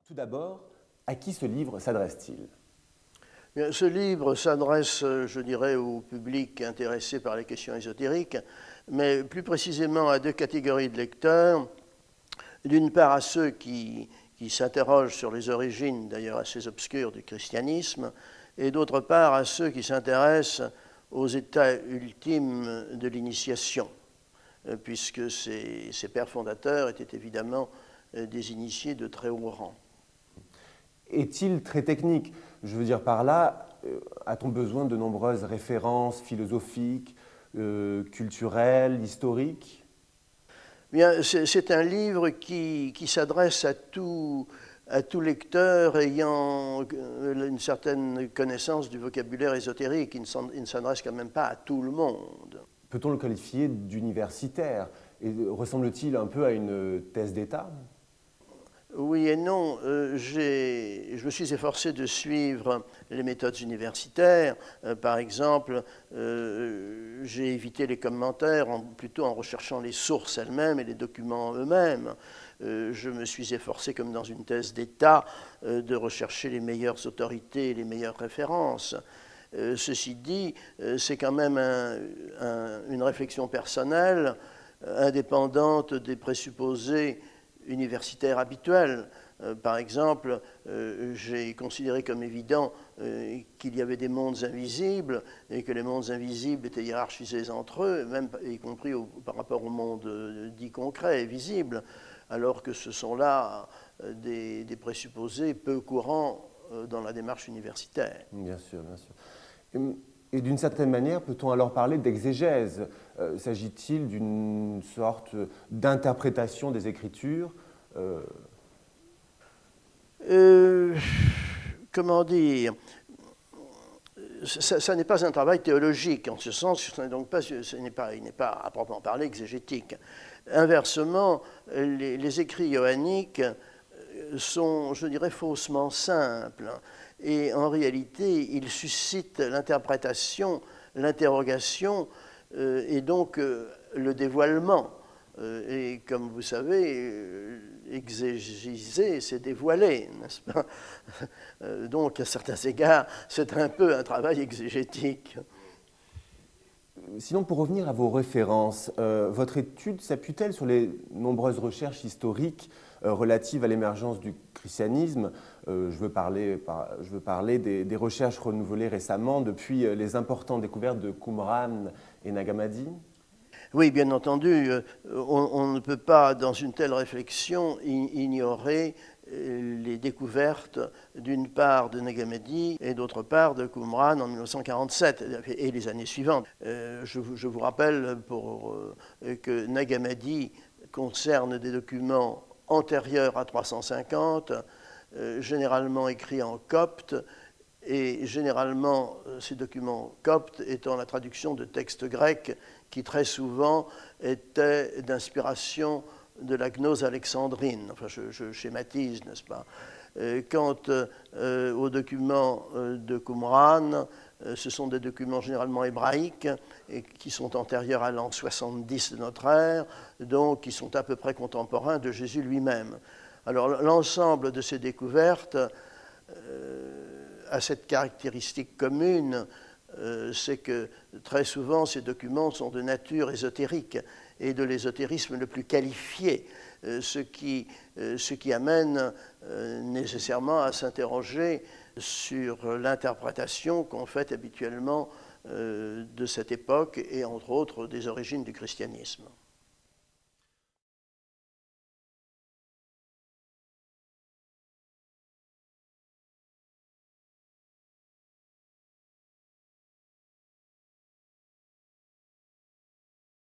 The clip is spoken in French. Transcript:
Tout d'abord, à qui ce livre s'adresse-t-il? Bien, ce livre s'adresse, je dirais, au public intéressé par les questions ésotériques, mais plus précisément à deux catégories de lecteurs. D'une part, à ceux qui s'interrogent sur les origines, d'ailleurs assez obscures, du christianisme, et d'autre part, à ceux qui s'intéressent aux états ultimes de l'initiation, puisque ces pères fondateurs étaient évidemment des initiés de très haut rang. Est-il très technique? Je veux dire par là, a-t-on besoin de nombreuses références philosophiques, culturelles, historiques? Bien, c'est un livre qui s'adresse à tout lecteur ayant une certaine connaissance du vocabulaire ésotérique. Il ne s'adresse quand même pas à tout le monde. Peut-on le qualifier d'universitaire? Et ressemble-t-il un peu à une thèse d'État? Oui et non. Je me suis efforcé de suivre les méthodes universitaires. Par exemple, j'ai évité les commentaires, plutôt en recherchant les sources elles-mêmes et les documents eux-mêmes. Je me suis efforcé, comme dans une thèse d'État, de rechercher les meilleures autorités et les meilleures références. Ceci dit, c'est quand même une réflexion personnelle, indépendante des présupposés universitaires habituels. Par exemple, j'ai considéré comme évident qu'il y avait des mondes invisibles et que les mondes invisibles étaient hiérarchisés entre eux, même y compris par rapport au monde dit concret et visible, alors que ce sont là des présupposés peu courants dans la démarche universitaire. Bien sûr, bien sûr. Et d'une certaine manière, peut-on alors parler d'exégèse? S'agit-il d'une sorte d'interprétation des Écritures? Comment dire? Ça n'est pas un travail théologique, en ce sens, il n'est pas à proprement parler exégétique. Inversement, les écrits johanniques sont, je dirais, faussement simples. Et en réalité, ils suscitent l'interprétation, l'interrogation et donc le dévoilement. Et comme vous savez, exégiser, c'est dévoiler, n'est-ce pas? Donc, à certains égards, c'est un peu un travail exégétique. Sinon, pour revenir à vos références, votre étude s'appuie-t-elle sur les nombreuses recherches historiques relatives à l'émergence du christianisme? Je veux parler des recherches renouvelées récemment depuis les importantes découvertes de Qumran et Nag Hammadi. Oui, bien entendu, on ne peut pas, dans une telle réflexion, ignorer les découvertes, d'une part de Nag Hammadi et d'autre part de Qumran en 1947 et les années suivantes. Je vous rappelle que Nag Hammadi concerne des documents antérieurs à 350, généralement écrits en copte, et généralement ces documents coptes étant la traduction de textes grecs qui très souvent étaient d'inspiration de la gnose alexandrine. Enfin, je schématise, n'est-ce pas? Quant aux documents de Qumran, ce sont des documents généralement hébraïques et qui sont antérieurs à l'an 70 de notre ère, donc qui sont à peu près contemporains de Jésus lui-même. Alors l'ensemble de ces découvertes a cette caractéristique commune, c'est que très souvent ces documents sont de nature ésotérique et de l'ésotérisme le plus qualifié, ce qui amène nécessairement à s'interroger sur l'interprétation qu'on fait habituellement de cette époque et entre autres des origines du christianisme.